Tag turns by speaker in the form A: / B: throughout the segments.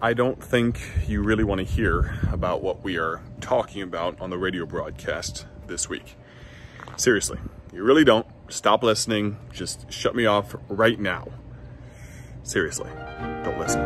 A: I don't think you really want to hear about what we are talking about on the radio broadcast this week. Seriously, you really don't. Stop listening. Just shut me off right now. Seriously, don't listen.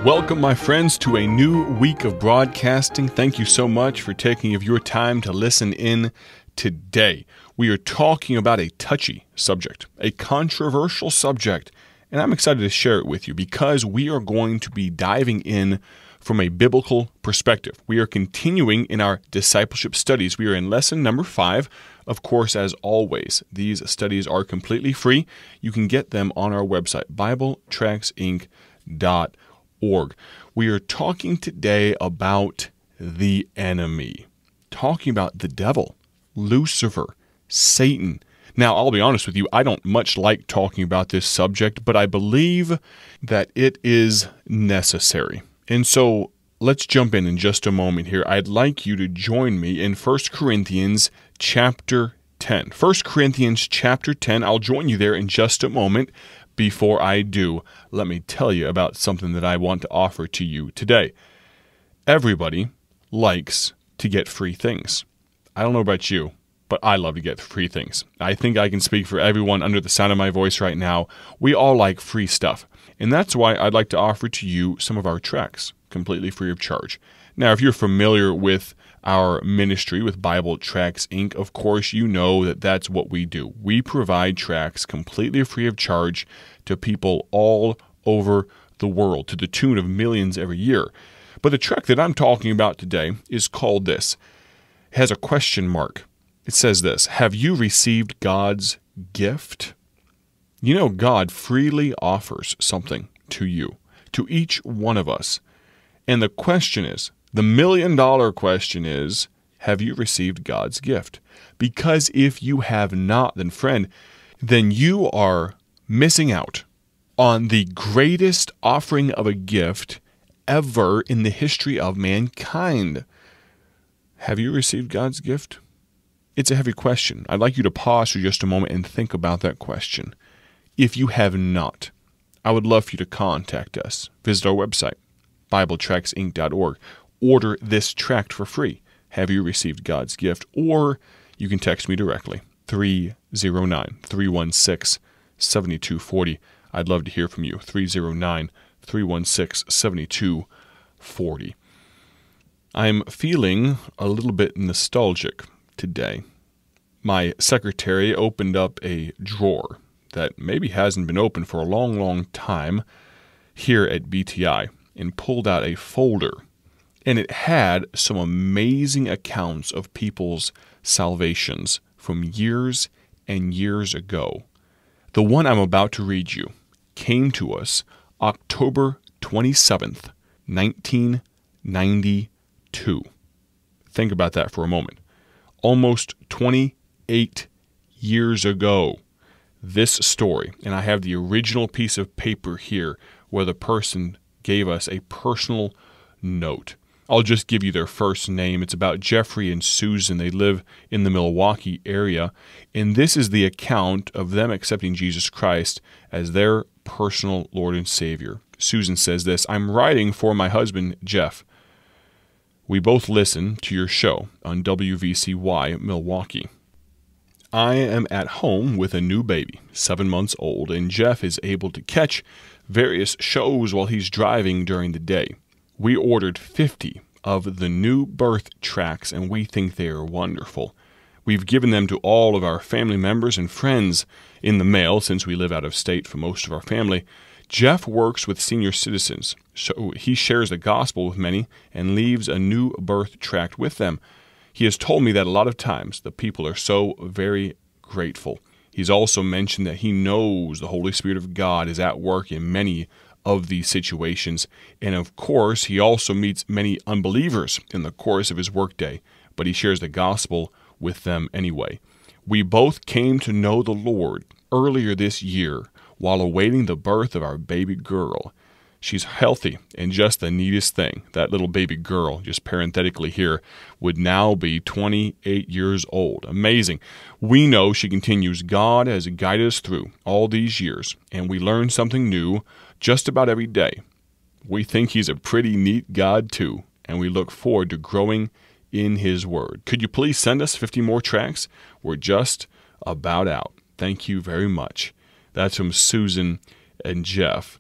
A: Welcome, my friends, to a new week of broadcasting. Thank you so much for taking of your time to listen in today. We are talking about a touchy subject, a controversial subject, and I'm excited to share it with you because we are going to be diving in from a biblical perspective. We are continuing in our discipleship studies. We are in lesson number 5. Of course, as always, these studies are completely free. You can get them on our website, BibleTractsInc.org. We are talking today about the enemy, talking about the devil, Lucifer, Satan. Now, I'll be honest with you, I don't much like talking about this subject, but I believe that it is necessary. And so let's jump in just a moment here. I'd like you to join me in 1 Corinthians chapter 10. 1 Corinthians chapter 10, I'll join you there in just a moment. Before I do, let me tell you about something that I want to offer to you today. Everybody likes to get free things. I don't know about you, but I love to get free things. I think I can speak for everyone under the sound of my voice right now. We all like free stuff. And that's why I'd like to offer to you some of our tracts, completely free of charge. Now, if you're familiar with our ministry with Bible Tracts Inc., of course, you know that that's what we do. We provide tracts completely free of charge to people all over the world, to the tune of millions every year. But the tract that I'm talking about today is called this. It has a question mark. It says this: have you received God's gift? You know, God freely offers something to you, to each one of us. And the question is, the million-dollar question is, have you received God's gift? Because if you have not, then friend, then you are missing out on the greatest offering of a gift ever in the history of mankind. Have you received God's gift? It's a heavy question. I'd like you to pause for just a moment and think about that question. If you have not, I would love for you to contact us. Visit our website, BibleTractsInc.org. Order this tract for free. Have you received God's gift? Or you can text me directly, 309-316-7240. I'd love to hear from you, 309-316-7240. I'm feeling a little bit nostalgic today. My secretary opened up a drawer that maybe hasn't been open for a long, long time here at BTI and pulled out a folder. And it had some amazing accounts of people's salvations from years and years ago. The one I'm about to read you came to us October 27th, 1992. Think about that for a moment. Almost 28 years ago, this story, and I have the original piece of paper here where the person gave us a personal note. I'll just give you their first name. It's about Jeffrey and Susan. They live in the Milwaukee area, and this is the account of them accepting Jesus Christ as their personal Lord and Savior. Susan says this: I'm writing for my husband, Jeff. We both listen to your show on WVCY Milwaukee. I am at home with a new baby, 7 months old, and Jeff is able to catch various shows while he's driving during the day. We ordered 50 of the new birth tracts, and we think they are wonderful. We've given them to all of our family members and friends in the mail since we live out of state for most of our family. Jeff works with senior citizens, so he shares the gospel with many and leaves a new birth tract with them. He has told me that a lot of times the people are so very grateful. He's also mentioned that he knows the Holy Spirit of God is at work in many of these situations. And of course, he also meets many unbelievers in the course of his workday, but he shares the gospel with them anyway. We both came to know the Lord earlier this year while awaiting the birth of our baby girl. She's healthy and just the neatest thing. That little baby girl, just parenthetically here, would now be 28 years old. Amazing. We know, she continues, God has guided us through all these years, and we learn something new just about every day. We think He's a pretty neat God too, and we look forward to growing in His Word. Could you please send us 50 more tracts? We're just about out. Thank you very much. That's from Susan and Jeff,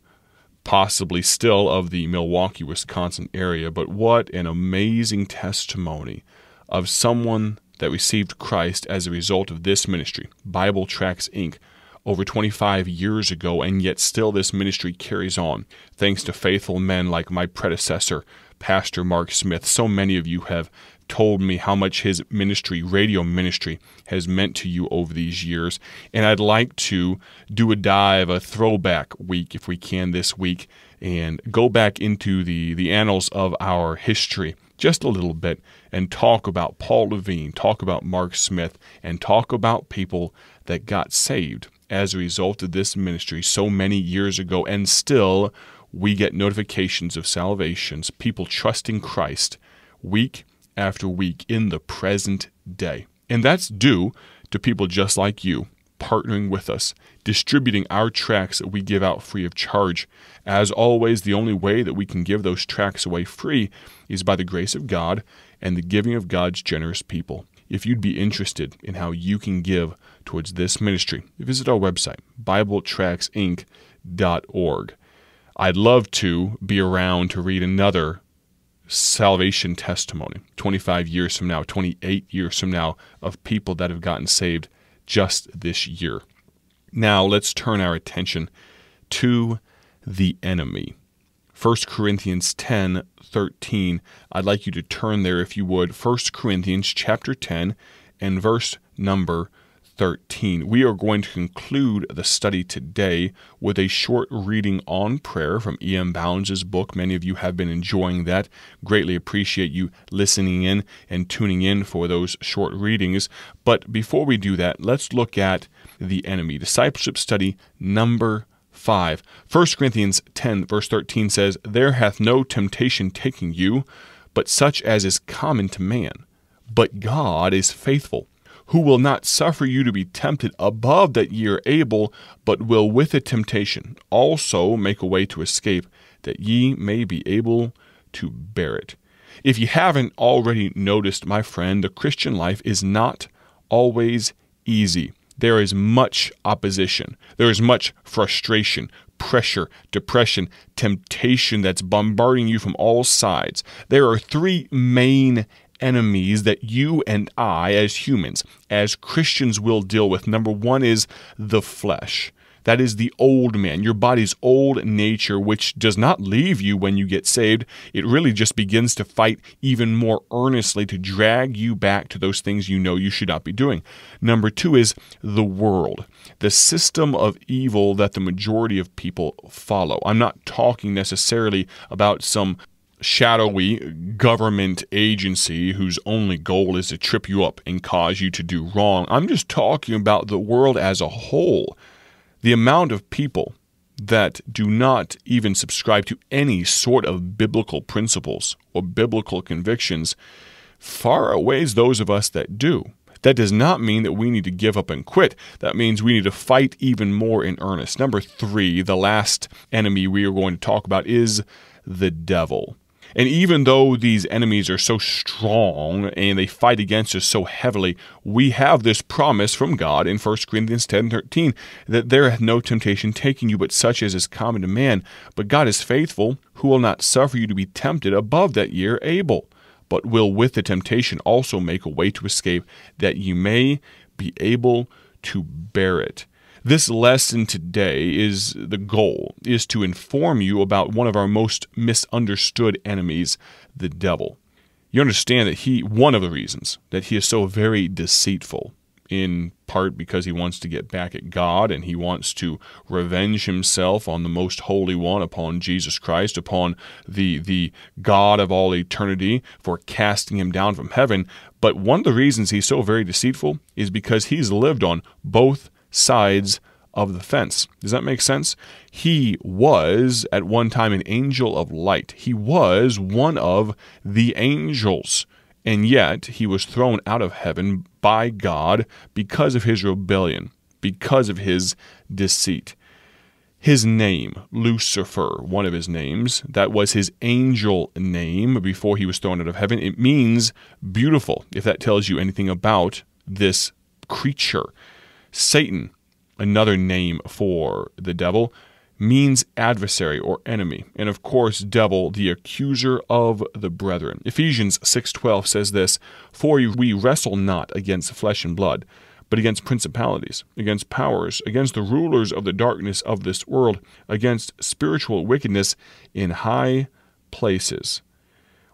A: possibly still of the Milwaukee, Wisconsin area, but what an amazing testimony of someone that received Christ as a result of this ministry, Bible Tracts, Inc., over 25 years ago, and yet still this ministry carries on, thanks to faithful men like my predecessor, Pastor Mark Smith. So many of you have told me how much his ministry, radio ministry, has meant to you over these years, and I'd like to do a throwback week, if we can, this week, and go back into the annals of our history just a little bit and talk about Paul Levine, talk about Mark Smith, and talk about people that got saved as a result of this ministry so many years ago, and still we get notifications of salvations, people trusting Christ week after week in the present day. And that's due to people just like you partnering with us, distributing our tracts that we give out free of charge. As always, the only way that we can give those tracts away free is by the grace of God and the giving of God's generous people. If you'd be interested in how you can give towards this ministry, visit our website, BibleTractsInc.org. I'd love to be around to read another salvation testimony 25 years from now, 28 years from now, of people that have gotten saved just this year. Now let's turn our attention to the enemy. 1 Corinthians 10:13. I'd like you to turn there if you would. 1 Corinthians chapter 10 and verse number 13. We are going to conclude the study today with a short reading on prayer from E.M. Bounds' book. Many of you have been enjoying that. Greatly appreciate you listening in and tuning in for those short readings. But before we do that, let's look at the enemy. Discipleship study number 5. 1 Corinthians 10 verse 13 says, "There hath no temptation taken you, but such as is common to man. But God is faithful, who will not suffer you to be tempted above that ye are able, but will with the temptation also make a way to escape, that ye may be able to bear it." If you haven't already noticed, my friend, the Christian life is not always easy. There is much opposition. There is much frustration, pressure, depression, temptation that's bombarding you from all sides. There are three main enemies that you and I, as humans, as Christians, will deal with. Number one is the flesh. That is the old man, your body's old nature, which does not leave you when you get saved. It really just begins to fight even more earnestly to drag you back to those things you know you should not be doing. Number two is the world, the system of evil that the majority of people follow. I'm not talking necessarily about some shadowy government agency whose only goal is to trip you up and cause you to do wrong. I'm just talking about the world as a whole. The amount of people that do not even subscribe to any sort of biblical principles or biblical convictions far outweighs those of us that do. That does not mean that we need to give up and quit. That means we need to fight even more in earnest. Number three, the last enemy we are going to talk about is the devil. And even though these enemies are so strong and they fight against us so heavily, we have this promise from God in 1 Corinthians 10:13 that there hath no temptation taken you but such as is common to man. But God is faithful, who will not suffer you to be tempted above that ye are able, but will with the temptation also make a way to escape, that ye may be able to bear it. This lesson today is the goal, is to inform you about one of our most misunderstood enemies, the devil. You understand that one of the reasons that he is so very deceitful, in part because he wants to get back at God and he wants to revenge himself on the most holy one, upon Jesus Christ, upon the God of all eternity for casting him down from heaven. But one of the reasons he's so very deceitful is because he's lived on both sides of the fence. Does that make sense? He was at one time an angel of light. He was one of the angels. And yet he was thrown out of heaven by God because of his rebellion, because of his deceit. His name, Lucifer, one of his names, that was his angel name before he was thrown out of heaven. It means beautiful, if that tells you anything about this creature. Satan, another name for the devil, means adversary or enemy. And of course, devil, the accuser of the brethren. Ephesians 6:12 says this, "For we wrestle not against flesh and blood, but against principalities, against powers, against the rulers of the darkness of this world, against spiritual wickedness in high places."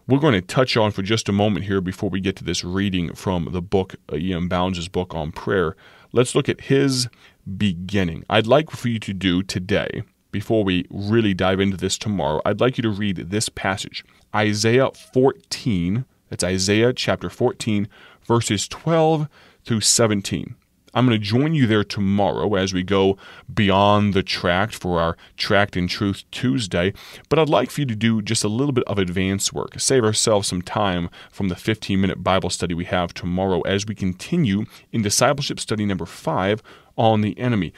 A: We're going to touch on for just a moment here before we get to this reading from the book, E.M. Bounds' book on prayer. Let's look at his beginning. I'd like for you to do today, before we really dive into this tomorrow, I'd like you to read this passage, Isaiah 14, that's Isaiah chapter 14, verses 12 through 17. I'm going to join you there tomorrow as we go beyond the tract for our Tract and Truth Tuesday, but I'd like for you to do just a little bit of advance work, save ourselves some time from the 15-minute Bible study we have tomorrow as we continue in Discipleship Study number 5 on the enemy.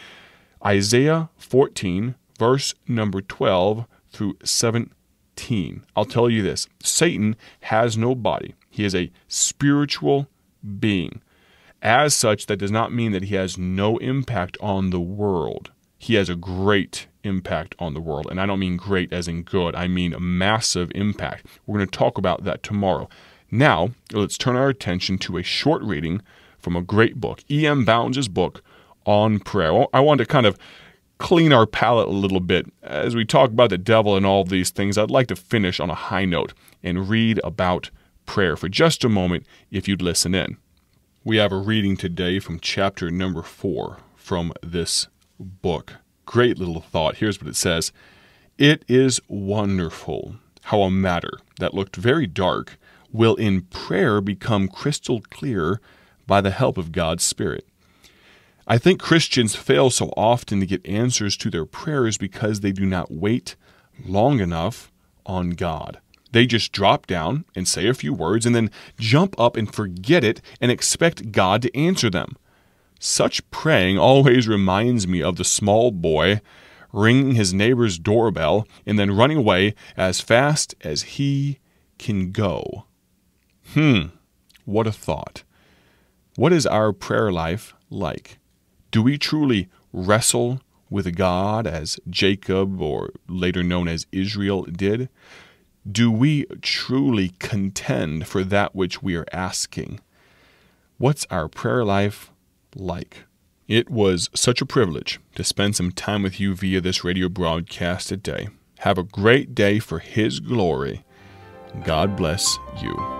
A: Isaiah 14, verse number 12 through 17. I'll tell you this, Satan has no body. He is a spiritual being. As such, that does not mean that he has no impact on the world. He has a great impact on the world. And I don't mean great as in good. I mean a massive impact. We're going to talk about that tomorrow. Now, let's turn our attention to a short reading from a great book, E.M. Bounds' book on prayer. I want to kind of clean our palate a little bit. As we talk about the devil and all these things, I'd like to finish on a high note and read about prayer for just a moment if you'd listen in. We have a reading today from chapter number 4 from this book. Great little thought. Here's what it says. "It is wonderful how a matter that looked very dark will in prayer become crystal clear by the help of God's Spirit. I think Christians fail so often to get answers to their prayers because they do not wait long enough on God. They just drop down and say a few words and then jump up and forget it and expect God to answer them. Such praying always reminds me of the small boy ringing his neighbor's doorbell and then running away as fast as he can go." What a thought. What is our prayer life like? Do we truly wrestle with God as Jacob, or later known as Israel, did? Do we truly contend for that which we are asking? What's our prayer life like? It was such a privilege to spend some time with you via this radio broadcast today. Have a great day for His glory. God bless you.